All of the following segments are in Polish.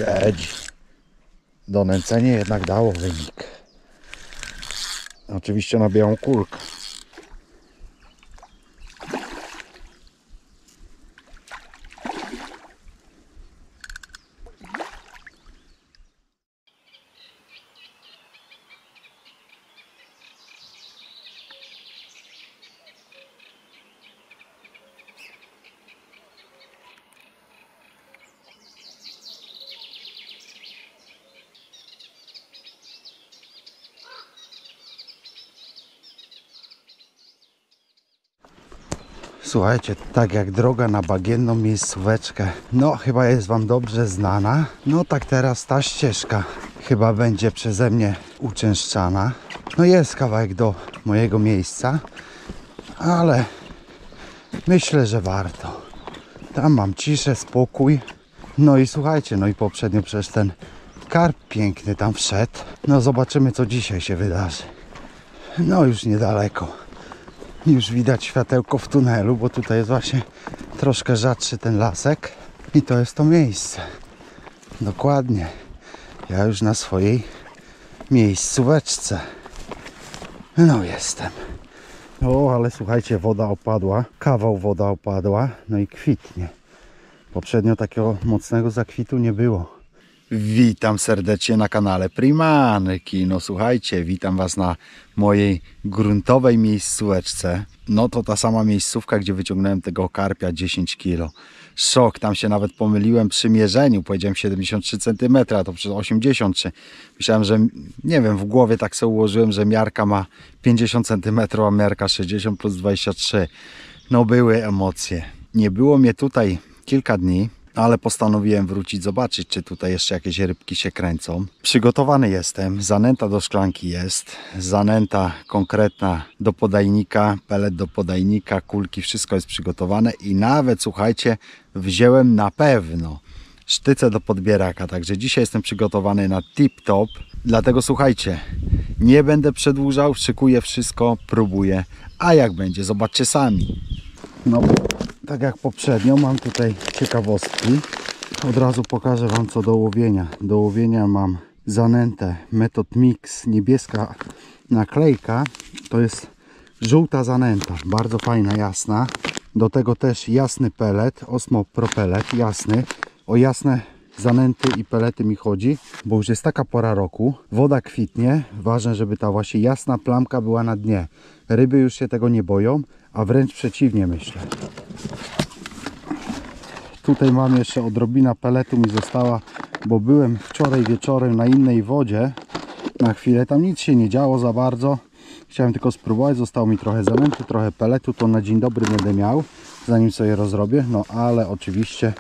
Siedzi. Donęcenie jednak dało wynik. Oczywiście na białą kulkę. Słuchajcie, tak jak droga na bagienną miejscóweczkę, no chyba jest wam dobrze znana. No tak teraz ta ścieżka chyba będzie przeze mnie uczęszczana. No jest kawałek do mojego miejsca, ale myślę, że warto. Tam mam ciszę, spokój. No i słuchajcie, no i poprzednio przecież ten karp piękny tam wszedł. No zobaczymy, co dzisiaj się wydarzy. No już niedaleko. Już widać światełko w tunelu, bo tutaj jest właśnie troszkę rzadszy ten lasek. I to jest to miejsce. Dokładnie. Ja już na swojej miejscóweczce. No jestem. O, ale słuchajcie, woda opadła. Kawał woda opadła. No i kwitnie. Poprzednio takiego mocnego zakwitu nie było. Witam serdecznie na kanale Primanki. No słuchajcie, witam was na mojej gruntowej miejscóweczce. No to ta sama miejscówka, gdzie wyciągnąłem tego karpia 10 kg. Szok, tam się nawet pomyliłem przy mierzeniu. Powiedziałem 73 cm, a to przez 83. Myślałem, że nie wiem, w głowie tak sobie ułożyłem, że miarka ma 50 cm, a miarka 60 plus 23. No były emocje. Nie było mnie tutaj kilka dni. Ale postanowiłem wrócić, zobaczyć, czy tutaj jeszcze jakieś rybki się kręcą. Przygotowany jestem, zanęta do szklanki jest, zanęta konkretna do podajnika, pelet do podajnika, kulki, wszystko jest przygotowane i nawet, słuchajcie, wziąłem na pewno sztyce do podbieraka, także dzisiaj jestem przygotowany na tip-top. Dlatego słuchajcie, nie będę przedłużał, szykuję wszystko, próbuję, a jak będzie, zobaczcie sami. No bo tak jak poprzednio mam tutaj ciekawostki. Od razu pokażę wam co do łowienia. Do łowienia mam zanętę Method Mix, niebieska naklejka. To jest żółta zanęta, bardzo fajna, jasna. Do tego też jasny pelet, Osmo Pro Pellet, jasny. O jasne zanęty i pelety mi chodzi, bo już jest taka pora roku. Woda kwitnie, ważne, żeby ta właśnie jasna plamka była na dnie. Ryby już się tego nie boją, a wręcz przeciwnie, myślę. Tutaj mam jeszcze odrobina peletu mi została, bo byłem wczoraj wieczorem na innej wodzie. Na chwilę tam nic się nie działo za bardzo. Chciałem tylko spróbować, zostało mi trochę zanęty, trochę peletu, to na dzień dobry będę miał, zanim sobie rozrobię. No ale oczywiście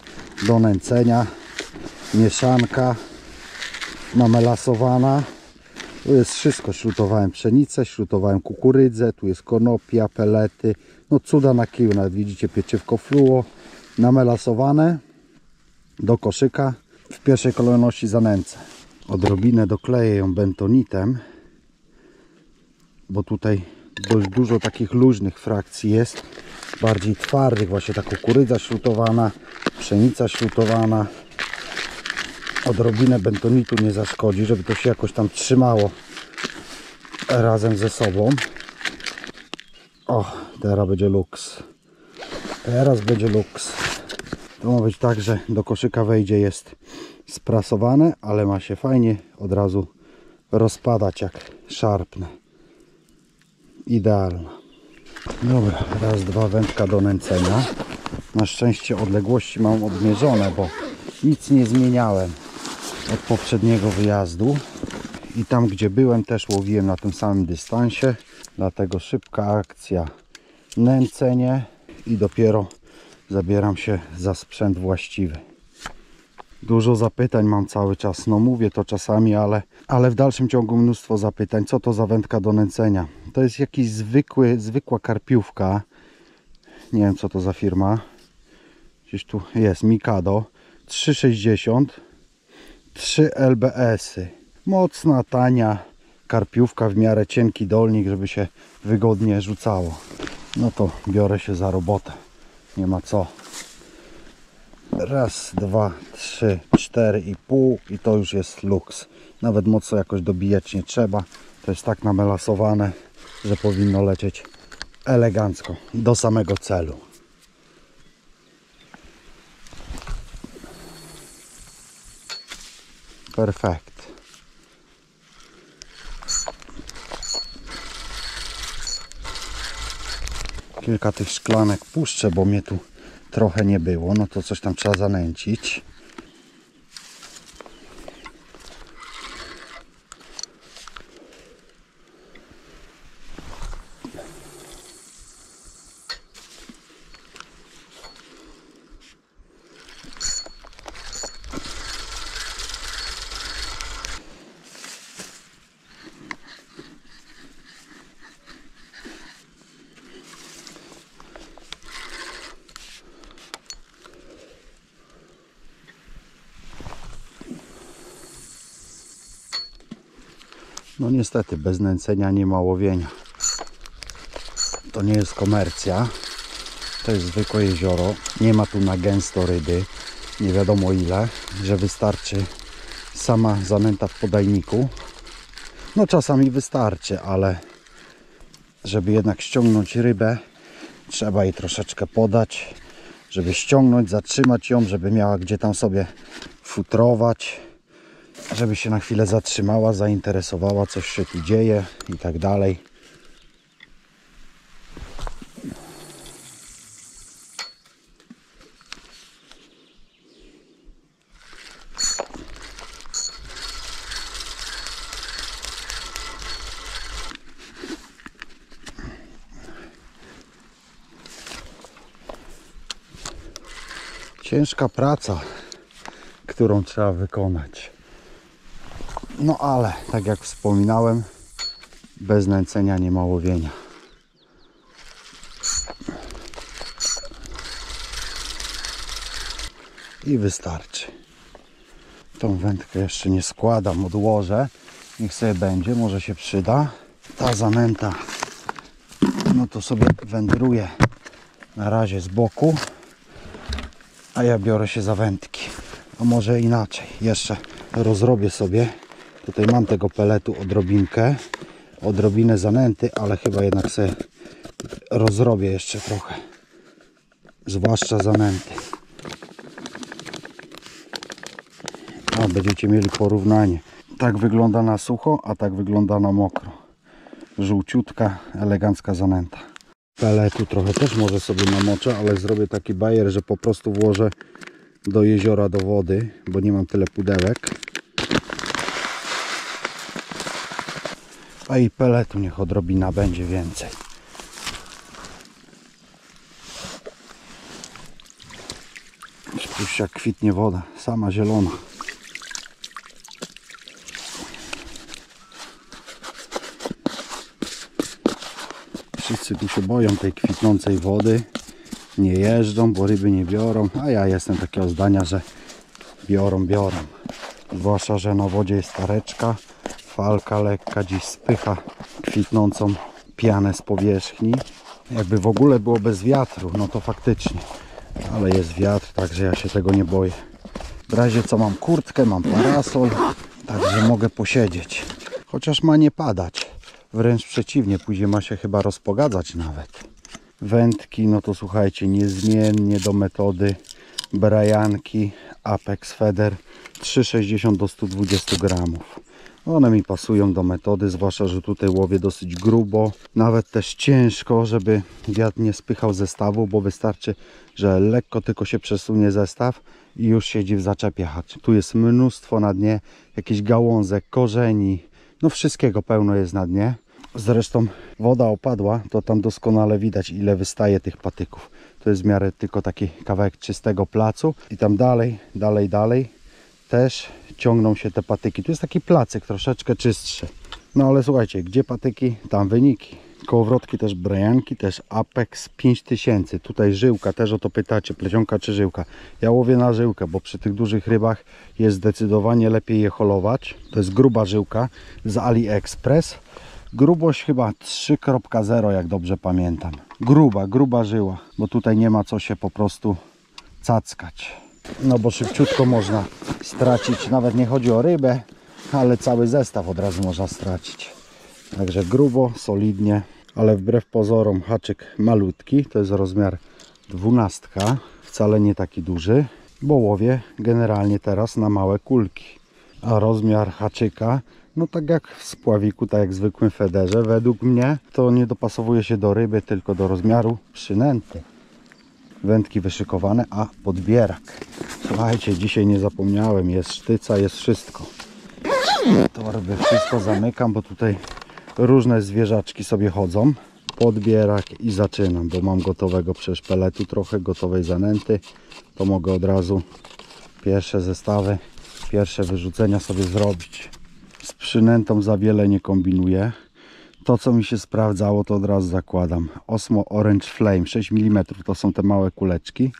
do nęcenia mieszanka namelasowana. Tu jest wszystko, śrutowałem pszenicę, śrutowałem kukurydzę, tu jest konopia, pelety, no cuda na kiju, nawet widzicie pieczywko fluo, namelasowane do koszyka, w pierwszej kolejności zanęcę. Odrobinę dokleję ją bentonitem, bo tutaj dość dużo takich luźnych frakcji jest, bardziej twardych, właśnie ta kukurydza śrutowana, pszenica śrutowana. Odrobinę bentonitu nie zaszkodzi, żeby to się jakoś tam trzymało razem ze sobą. O, teraz będzie luks. Teraz będzie luks. To ma być tak, że do koszyka wejdzie, jest sprasowane, ale ma się fajnie od razu rozpadać jak szarpne. Idealna. Dobra, raz, dwa, wędka do nęcenia. Na szczęście odległości mam odmierzone, bo nic nie zmieniałem od poprzedniego wyjazdu i tam gdzie byłem też łowiłem na tym samym dystansie, dlatego szybka akcja, nęcenie i dopiero zabieram się za sprzęt właściwy. Dużo zapytań mam cały czas, no mówię to czasami, ale w dalszym ciągu mnóstwo zapytań. Co to za wędka do nęcenia? To jest jakiś zwykła karpiówka, nie wiem co to za firma, gdzieś tu jest, Mikado 3,60, 3 LBS-y. Mocna, tania karpiówka, w miarę cienki dolnik, żeby się wygodnie rzucało. No to biorę się za robotę. Nie ma co. Raz, dwa, trzy, 4,5 i to już jest luks. Nawet mocno jakoś dobijać nie trzeba. To jest tak namelasowane, że powinno lecieć elegancko do samego celu. Perfekt. Kilka tych szklanek puszczę, bo mnie tu trochę nie było. No to coś tam trzeba zanęcić. No niestety, bez nęcenia nie ma łowienia. To nie jest komercja. To jest zwykłe jezioro. Nie ma tu na gęsto ryby. Nie wiadomo ile. Że wystarczy sama zanęta w podajniku. No czasami wystarczy, ale żeby jednak ściągnąć rybę, trzeba jej troszeczkę podać. Żeby ściągnąć, zatrzymać ją, żeby miała gdzie tam sobie futrować. Żeby się na chwilę zatrzymała, zainteresowała, coś się tu dzieje i tak dalej. Ciężka praca, którą trzeba wykonać. No ale, tak jak wspominałem, bez nęcenia nie ma łowienia. I wystarczy. Tą wędkę jeszcze nie składam, odłożę. Niech sobie będzie, może się przyda. Ta zanęta, no to sobie wędruje na razie z boku. A ja biorę się za wędki. A może inaczej, jeszcze rozrobię sobie. Tutaj mam tego peletu odrobinę zanęty, ale chyba jednak sobie rozrobię jeszcze trochę. Zwłaszcza zanęty. A będziecie mieli porównanie. Tak wygląda na sucho, a tak wygląda na mokro. Żółciutka, elegancka zanęta. Peletu trochę też może sobie namoczę, ale zrobię taki bajer, że po prostu włożę do jeziora, do wody, bo nie mam tyle pudełek. A i peletu niech odrobina będzie więcej. Spójrzcie, jak kwitnie woda, sama zielona. Wszyscy tu się boją tej kwitnącej wody. Nie jeżdżą, bo ryby nie biorą. A ja jestem takiego zdania, że biorą. Zwłaszcza, że na wodzie jest tareczka. Falka lekka dziś spycha kwitnącą pianę z powierzchni. Jakby w ogóle było bez wiatru, no to faktycznie. Ale jest wiatr, także ja się tego nie boję. W razie co mam kurtkę, mam parasol, także mogę posiedzieć. Chociaż ma nie padać. Wręcz przeciwnie, później ma się chyba rozpogadzać nawet. Wędki, no to słuchajcie, niezmiennie do metody brajanki Apex Feather 3,60 do 120 gramów. One mi pasują do metody, zwłaszcza, że tutaj łowię dosyć grubo. Nawet też ciężko, żeby wiatr nie spychał zestawu, bo wystarczy, że lekko tylko się przesunie zestaw i już siedzi w zaczepie hacz. Tu jest mnóstwo na dnie, jakichś gałązek, korzeni, no wszystkiego pełno jest na dnie. Zresztą woda opadła, to tam doskonale widać, ile wystaje tych patyków. To jest w miarę tylko taki kawałek czystego placu i tam dalej też ciągną się te patyki. Tu jest taki placyk troszeczkę czystszy. No ale słuchajcie, gdzie patyki, tam wyniki. Kołowrotki też brajanki, też Apex 5000. Tutaj żyłka, też o to pytacie, plecionka czy żyłka. Ja łowię na żyłkę, bo przy tych dużych rybach jest zdecydowanie lepiej je holować. To jest gruba żyłka z AliExpress. Grubość chyba 3.0, jak dobrze pamiętam. Gruba żyła, bo tutaj nie ma co się po prostu cackać. No bo szybciutko można stracić, nawet nie chodzi o rybę, ale cały zestaw od razu można stracić. Także grubo, solidnie, ale wbrew pozorom haczyk malutki, to jest rozmiar 12, wcale nie taki duży, bo łowię generalnie teraz na małe kulki. A rozmiar haczyka, no tak jak w spławiku, tak jak w zwykłym federze, według mnie to nie dopasowuje się do ryby, tylko do rozmiaru przynęty. Wędki wyszykowane, a podbierak. Słuchajcie, dzisiaj nie zapomniałem, jest sztyca, jest wszystko. Torby, wszystko zamykam, bo tutaj różne zwierzaczki sobie chodzą. Podbierak i zaczynam, bo mam gotowego przecież peletu trochę, gotowej zanęty. To mogę od razu pierwsze zestawy, pierwsze wyrzucenia sobie zrobić. Z przynętą za wiele nie kombinuję. To co mi się sprawdzało, to od razu zakładam. Osmo Orange Flame 6 mm, to są te małe kuleczki.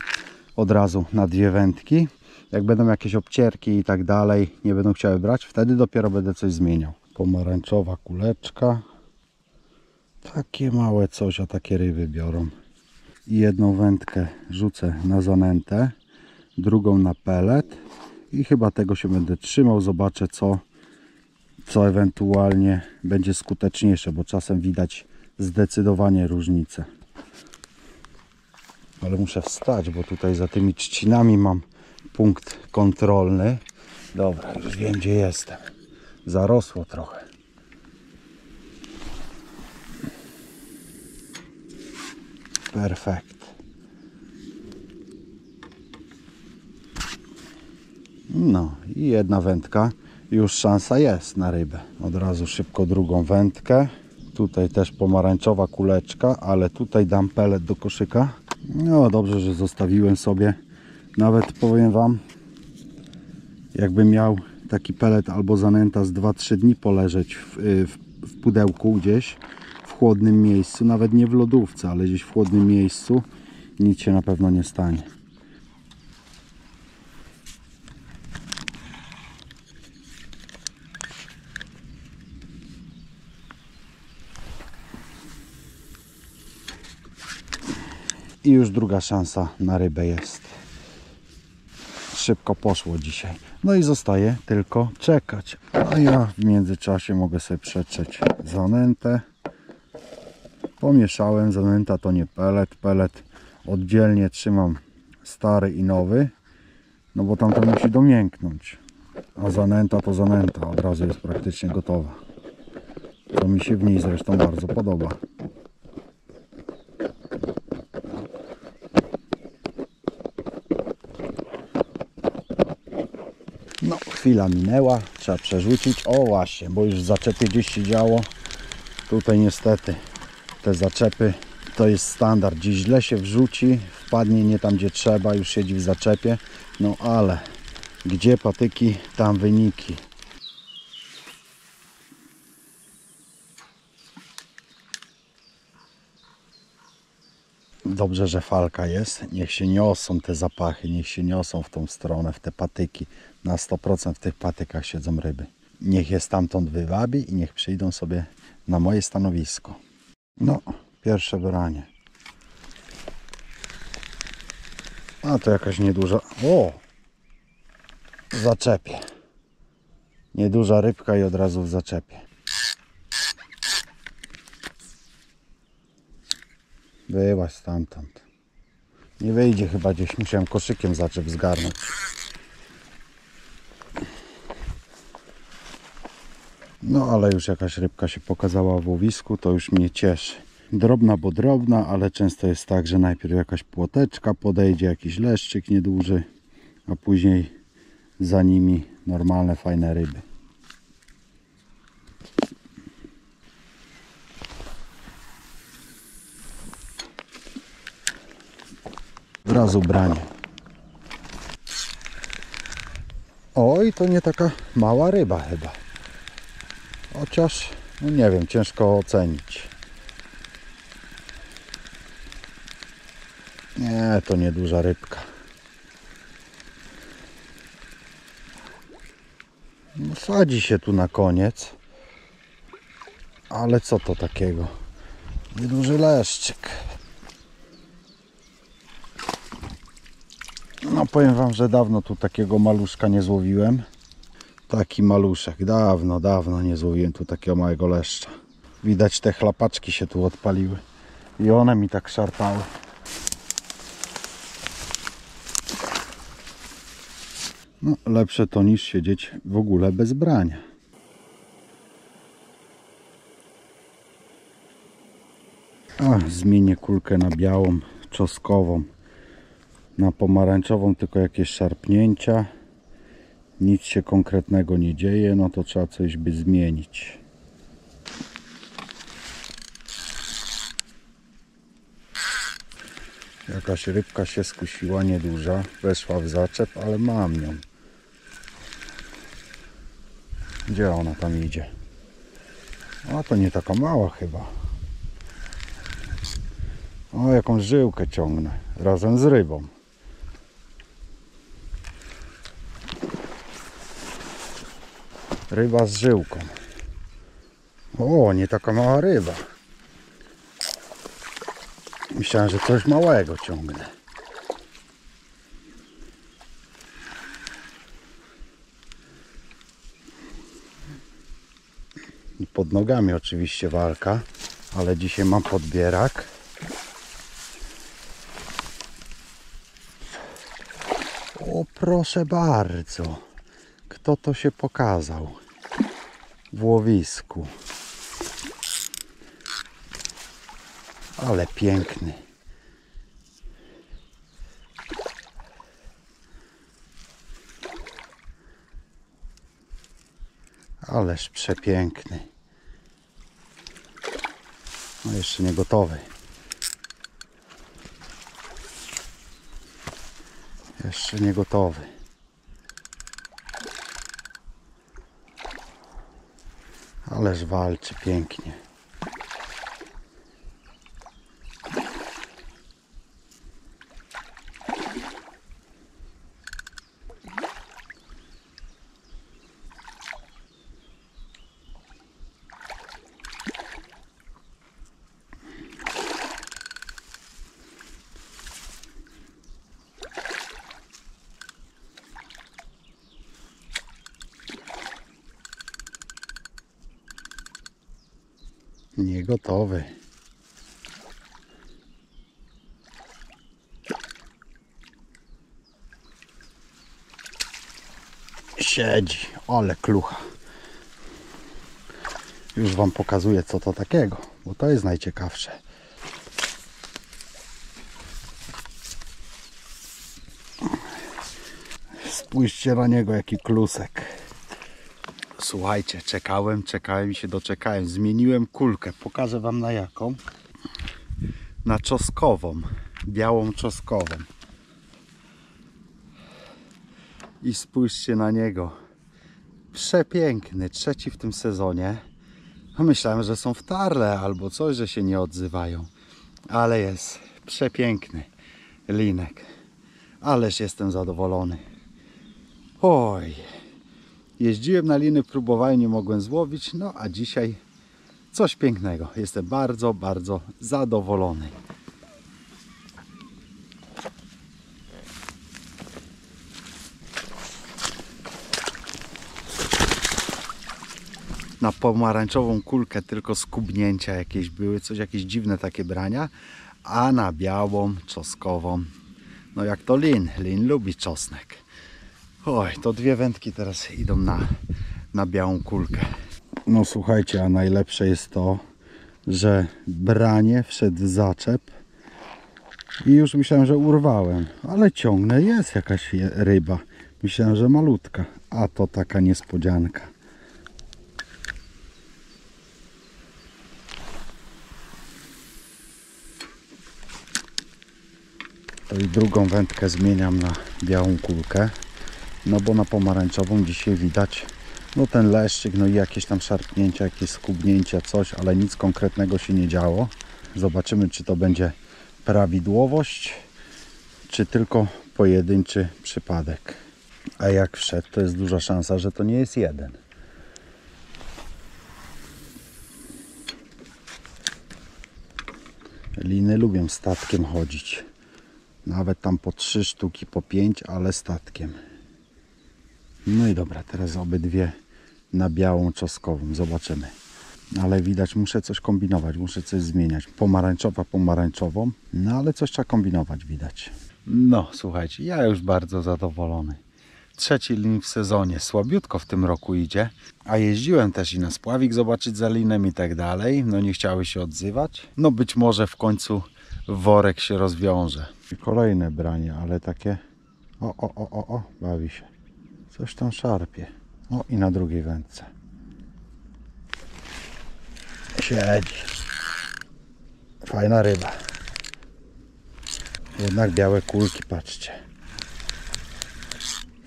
Od razu na 2 wędki. Jak będą jakieś obcierki i tak dalej, nie będą chciały brać, wtedy dopiero będę coś zmieniał. Pomarańczowa kuleczka. Takie małe coś, a takie ryby biorą. I jedną wędkę rzucę na zanętę, drugą na pelet i chyba tego się będę trzymał. Zobaczę co ewentualnie będzie skuteczniejsze, bo czasem widać zdecydowanie różnicę. Ale muszę wstać, bo tutaj za tymi trzcinami mam punkt kontrolny. Dobra, już wiem gdzie jestem. Zarosło trochę. Perfekt. No i jedna wędka. Już szansa jest na rybę. Od razu szybko drugą wędkę. Tutaj też pomarańczowa kuleczka, ale tutaj dam pelet do koszyka. No dobrze, że zostawiłem sobie. Nawet powiem wam, jakbym miał taki pelet albo zanęta z 2-3 dni poleżeć w pudełku gdzieś w chłodnym miejscu, nawet nie w lodówce, ale gdzieś w chłodnym miejscu, nic się na pewno nie stanie. I już druga szansa na rybę jest. Szybko poszło dzisiaj. No i zostaje tylko czekać. A ja w międzyczasie mogę sobie przetrzeć zanętę. Pomieszałem. Zanęta to nie pelet. Pelet oddzielnie trzymam stary i nowy. No bo tamten musi domięknąć. A zanęta to zanęta. Od razu jest praktycznie gotowa. To mi się w niej zresztą bardzo podoba. No, chwila minęła, trzeba przerzucić. O właśnie, bo już w zaczepie gdzieś się działo. Tutaj niestety te zaczepy to jest standard. Gdzieś źle się wrzuci, wpadnie nie tam gdzie trzeba, już siedzi w zaczepie. No ale gdzie patyki, tam wyniki. Dobrze, że falka jest. Niech się niosą te zapachy, niech się niosą w tą stronę, w te patyki. Na 100% w tych patykach siedzą ryby. Niech je stamtąd wywabi i niech przyjdą sobie na moje stanowisko. No, pierwsze branie. A to jakaś nieduża... O! W zaczepie. Nieduża rybka i od razu w zaczepie. Wyłaź stamtąd. Nie wyjdzie chyba gdzieś. Musiałem koszykiem zaczep zgarnąć. No ale już jakaś rybka się pokazała w łowisku. To już mnie cieszy. Drobna, bo drobna, ale często jest tak, że najpierw jakaś płoteczka podejdzie, jakiś leszczyk nieduży, a później za nimi normalne, fajne ryby. Od razu branie. Oj, to nie taka mała ryba chyba. Chociaż, no nie wiem, ciężko ocenić. Nie, to nieduża rybka. No, sadzi się tu na koniec. Ale co to takiego? Nieduży leszczyk. No powiem wam, że dawno tu takiego maluszka nie złowiłem. Taki maluszek, dawno nie złowiłem tu takiego małego leszcza. Widać, te chlapaczki się tu odpaliły i one mi tak szarpały. No, lepsze to niż siedzieć w ogóle bez brania. Zmienię kulkę na białą, czosnkową. Na pomarańczową tylko jakieś szarpnięcia. Nic się konkretnego nie dzieje, no to trzeba coś by zmienić. Jakaś rybka się skusiła, nieduża, weszła w zaczep, ale mam ją. Gdzie ona tam idzie? A to nie taka mała chyba. O, jakąś żyłkę ciągnę razem z rybą. Ryba z żyłką. O, nie taka mała ryba. Myślałem, że coś małego ciągnę. I pod nogami oczywiście walka, ale dzisiaj mam podbierak. O, proszę bardzo. Kto to się pokazał w łowisku? Ale piękny. Ależ przepiękny. No jeszcze nie gotowy. Jeszcze nie gotowy. Ależ walczy pięknie. Nie gotowy. Siedzi, ale klucha. Już wam pokazuję, co to takiego, bo to jest najciekawsze. Spójrzcie na niego, jaki klusek. Słuchajcie, czekałem i się doczekałem. Zmieniłem kulkę. Pokażę wam na jaką. Na czosnkową. Białą czosnkową. I spójrzcie na niego. Przepiękny. Trzeci w tym sezonie. Myślałem, że są w tarle albo coś, że się nie odzywają. Ale jest przepiękny linek. Ależ jestem zadowolony. Oj. Jeździłem na liny, próbowałem, nie mogłem złowić. No a dzisiaj coś pięknego. Jestem bardzo, bardzo zadowolony. Na pomarańczową kulkę tylko skubnięcia jakieś były, jakieś dziwne takie brania, a na białą, czosnkową, no jak to lin. Lin lubi czosnek. Oj, to dwie wędki teraz idą na białą kulkę. No słuchajcie, a najlepsze jest to, że branie wszedł w zaczep i już myślałem, że urwałem, ale ciągnę, jest jakaś ryba. Myślałem, że malutka, a to taka niespodzianka. To i drugą wędkę zmieniam na białą kulkę. No bo na pomarańczową dzisiaj widać no ten leszczyk, no i jakieś tam szarpnięcia, jakieś skubnięcia, coś, ale nic konkretnego się nie działo. Zobaczymy, czy to będzie prawidłowość, czy tylko pojedynczy przypadek. A jak wszedł, to jest duża szansa, że to nie jest jeden. Liny lubią statkiem chodzić. Nawet tam po 3 sztuki, po 5, ale statkiem. No i dobra, teraz obydwie na białą czosnkową. Zobaczymy. Ale widać, muszę coś kombinować, muszę coś zmieniać. Pomarańczowa, pomarańczową. No ale coś trzeba kombinować, widać. No słuchajcie, ja już bardzo zadowolony. 3. lin w sezonie. Słabiutko w tym roku idzie. A jeździłem też i na spławik zobaczyć za linem i tak dalej. No nie chciały się odzywać. No być może w końcu worek się rozwiąże. I kolejne branie, ale takie... O, bawi się. Coś tam szarpie. O, i na drugiej wędce. Siedzi. Fajna ryba. Jednak białe kulki, patrzcie.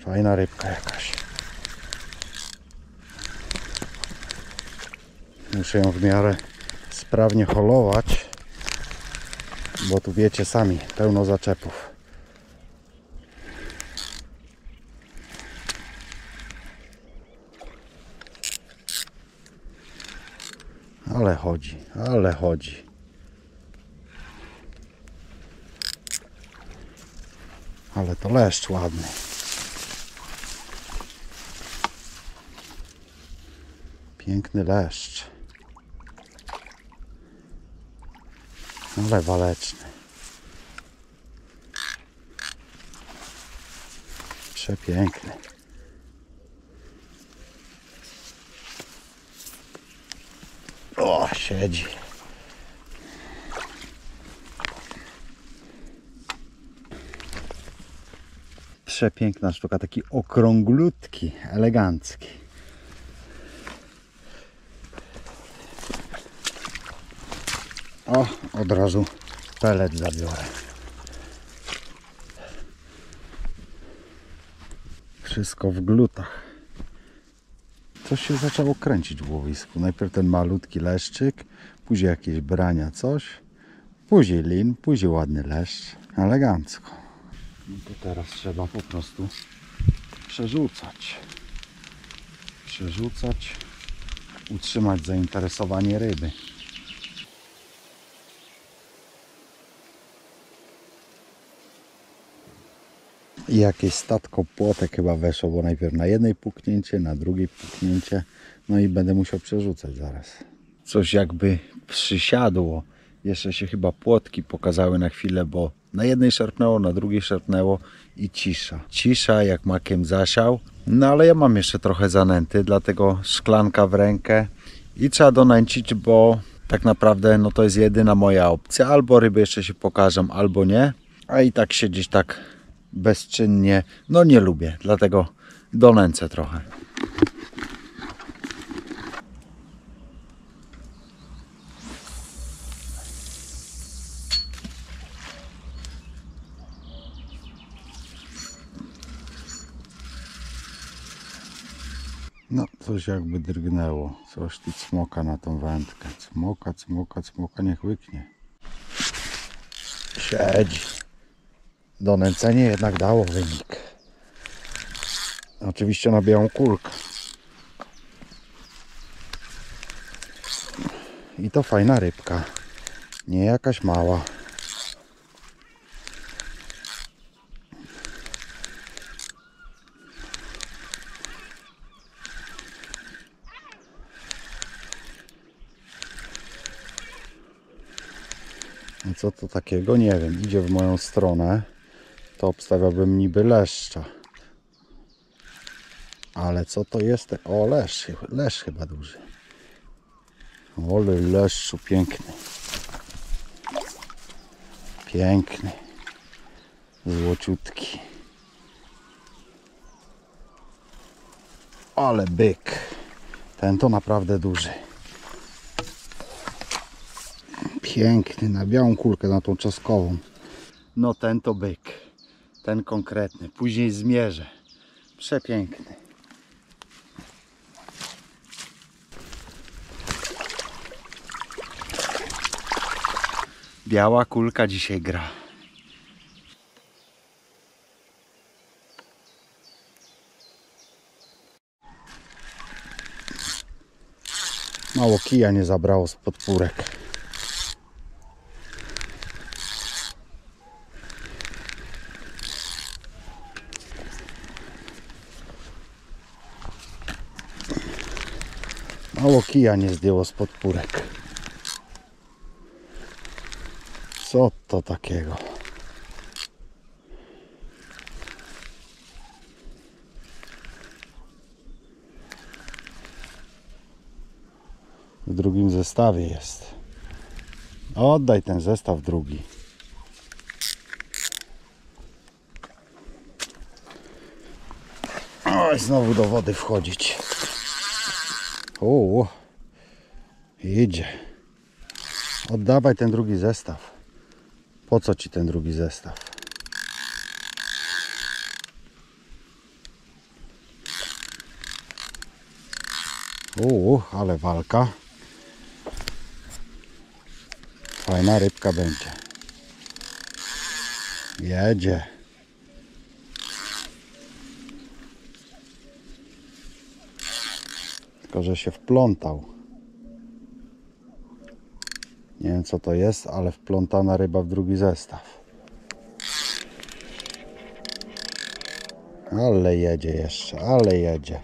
Fajna rybka jakaś. Muszę ją w miarę sprawnie holować, bo tu wiecie sami, pełno zaczepów. Ale chodzi, ale chodzi. Ale to leszcz ładny. Piękny leszcz. Ale waleczny. Przepiękny. O, siedzi. Przepiękna sztuka, taki okrąglutki, elegancki. O, od razu pelet zabiorę. Wszystko w glutach. Coś się zaczęło kręcić w łowisku. Najpierw ten malutki leszczyk, później jakieś brania, coś. Później lin, później ładny leszcz. Elegancko. No to teraz trzeba po prostu przerzucać. Przerzucać, utrzymać zainteresowanie ryby. I jakieś statko płotek chyba weszło, bo najpierw na jednej puknięcie, na drugiej puknięcie. No i będę musiał przerzucać zaraz. Coś jakby przysiadło. Jeszcze się chyba płotki pokazały na chwilę, bo na jednej szarpnęło, na drugiej szarpnęło i cisza. Cisza jak makiem zasiał. No ale ja mam jeszcze trochę zanęty, dlatego szklanka w rękę i trzeba donęcić, bo tak naprawdę no to jest jedyna moja opcja. Albo ryby jeszcze się pokażą, albo nie. A i tak siedzieć tak bezczynnie, no nie lubię, dlatego donęcę trochę. No, coś jakby drgnęło. Coś tu cmoka na tą wędkę. Cmoka, cmoka, cmoka, niech łyknie. Siedzi. Donęcenie jednak dało wynik. Oczywiście na białą kulkę. I to fajna rybka. Nie jakaś mała. No co to takiego? Nie wiem. Idzie w moją stronę. To obstawiałbym niby leszcza. Ale co to jest? O, leszcz chyba duży. Ole leszczu, piękny. Piękny. Złociutki. Ale byk. Ten to naprawdę duży. Piękny, na białą kulkę, na tą czosnkową. No ten to byk. Ten konkretny. Później zmierzę. Przepiękny. Biała kulka dzisiaj gra. Mało kija nie zabrało z podpórek. Mało kija nie zdjęło z podpórek. Co to takiego? W drugim zestawie jest. Oddaj ten zestaw drugi. Oj, znowu do wody wchodzić. O, idzie. Oddawaj ten drugi zestaw. Po co ci ten drugi zestaw? Ale walka. Fajna rybka będzie. Jedzie. Tylko że się wplątał. Nie wiem co to jest, ale wplątana ryba w drugi zestaw. Ale jedzie jeszcze, ale jedzie.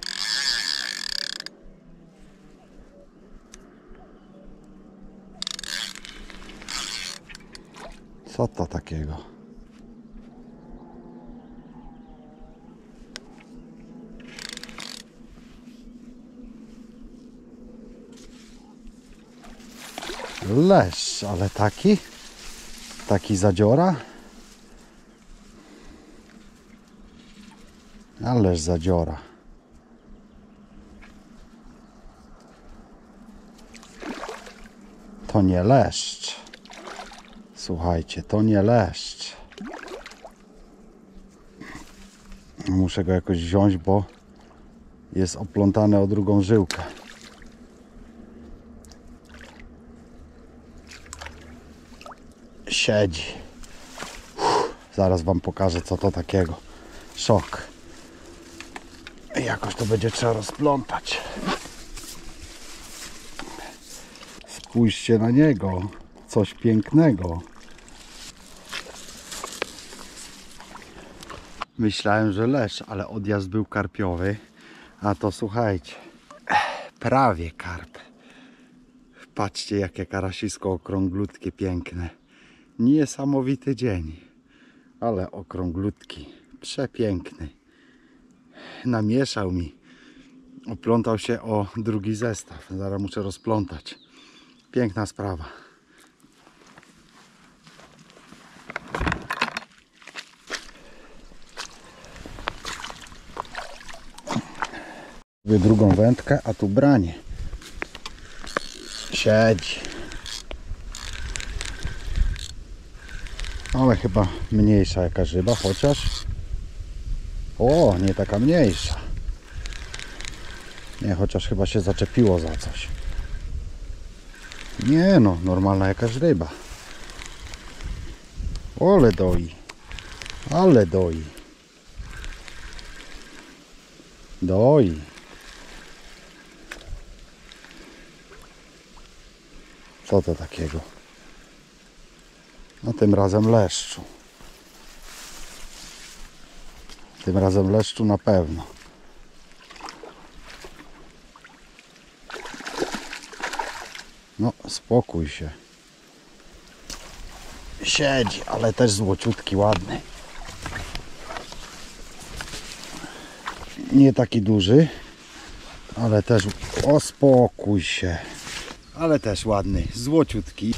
Co to takiego? Leszcz, ale taki zadziora. Ależ zadziora. To nie leszcz. Słuchajcie, to nie leszcz. Muszę go jakoś wziąć, bo jest oplątany o drugą żyłkę. Siedzi. Zaraz wam pokażę co to takiego. Szok. Jakoś to będzie trzeba rozplątać. Spójrzcie na niego. Coś pięknego. Myślałem, że leszcz, ale odjazd był karpiowy. A to słuchajcie, prawie karp. Patrzcie jakie karasisko okrąglutkie, piękne. Niesamowity dzień. Ale okrąglutki, przepiękny. Namieszał mi. Oplątał się o drugi zestaw. Zaraz muszę rozplątać. Piękna sprawa. Drugą wędkę, a tu branie. Siedzi. Ale chyba mniejsza jakaś ryba, chociaż... O, nie taka mniejsza. Nie, chociaż chyba się zaczepiło za coś. Nie no, normalna jakaś ryba. Ale doi. Ale doi. Doi. Co to takiego? No tym razem leszczu. Tym razem leszczu na pewno. No spokój się. Siedzi, ale też złociutki, ładny. Nie taki duży, ale też... O, spokój się. Ale też ładny, złociutki.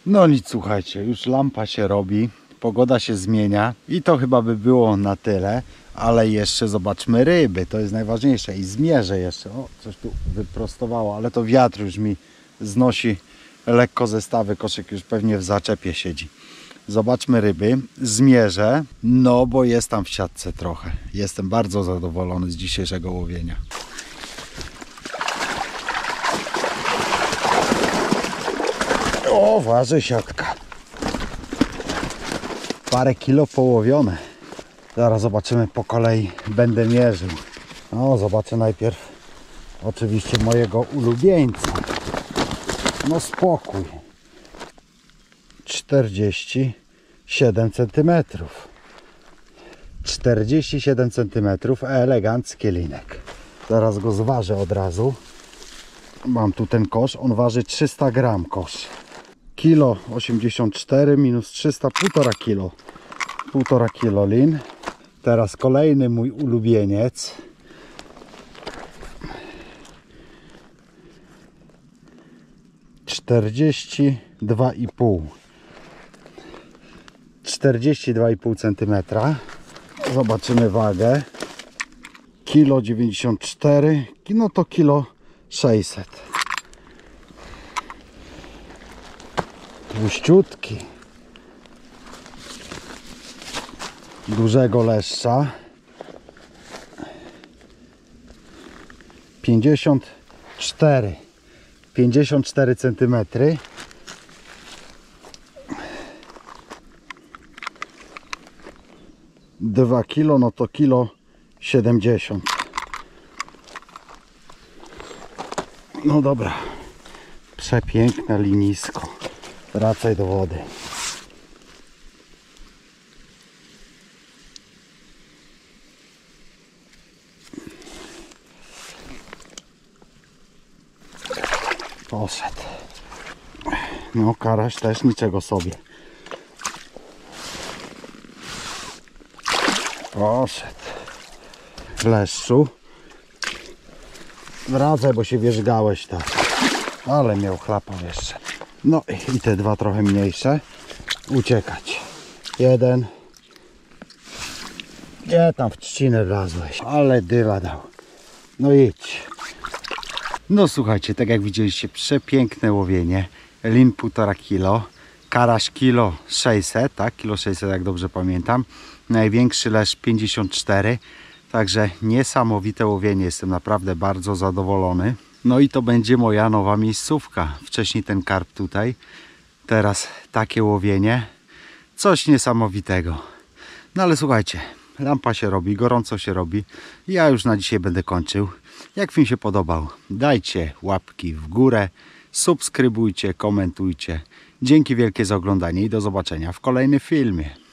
No nic, słuchajcie, już lampa się robi, pogoda się zmienia i to chyba by było na tyle, ale jeszcze zobaczmy ryby, to jest najważniejsze i zmierzę jeszcze. O, coś tu wyprostowało, ale to wiatr już mi znosi lekko zestawy, koszyk już pewnie w zaczepie siedzi. Zobaczmy ryby, zmierzę, no bo jest tam w siatce trochę. Jestem bardzo zadowolony z dzisiejszego łowienia. O, waży siatka. Parę kilo połowione. Zaraz zobaczymy po kolei, będę mierzył. No, zobaczę najpierw oczywiście mojego ulubieńca. No spokój. 47 cm. 47 cm, elegancki linek. Zaraz go zważę od razu. Mam tu ten kosz, on waży 300 gram kosz. Kilo 84 minus 300, 1,5 kilo. 1,5 kilo lin. Teraz kolejny mój ulubieniec. Czterdzieści 42,5 cm. Zobaczymy wagę. Kilo 94, no to kilo 600. Tłuściutki. Dużego leszcza. 54 cm. 2 kilo, no to kilo 70. No dobra. Przepiękne linisko. Wracaj do wody. Poszedł. No karaś też niczego sobie. Poszedł. Leszczu. Wracaj, bo się wierzgałeś tak. Ale miał chlapą jeszcze. No i te dwa trochę mniejsze. Uciekać. Jeden. Gdzie tam w trzcinę wlazłeś? Ale dywa dał. No idź. No słuchajcie, tak jak widzieliście, przepiękne łowienie. Lin 1,5 kilo. Karaś kilo 600, tak? Kilo 600, jak dobrze pamiętam. Największy leszcz 54. Także niesamowite łowienie. Jestem naprawdę bardzo zadowolony. No i to będzie moja nowa miejscówka. Wcześniej ten karp tutaj. Teraz takie łowienie. Coś niesamowitego. No ale słuchajcie, lampa się robi, gorąco się robi. Ja już na dzisiaj będę kończył. Jak film się podobał, dajcie łapki w górę. Subskrybujcie, komentujcie. Dzięki wielkie za oglądanie i do zobaczenia w kolejnym filmie.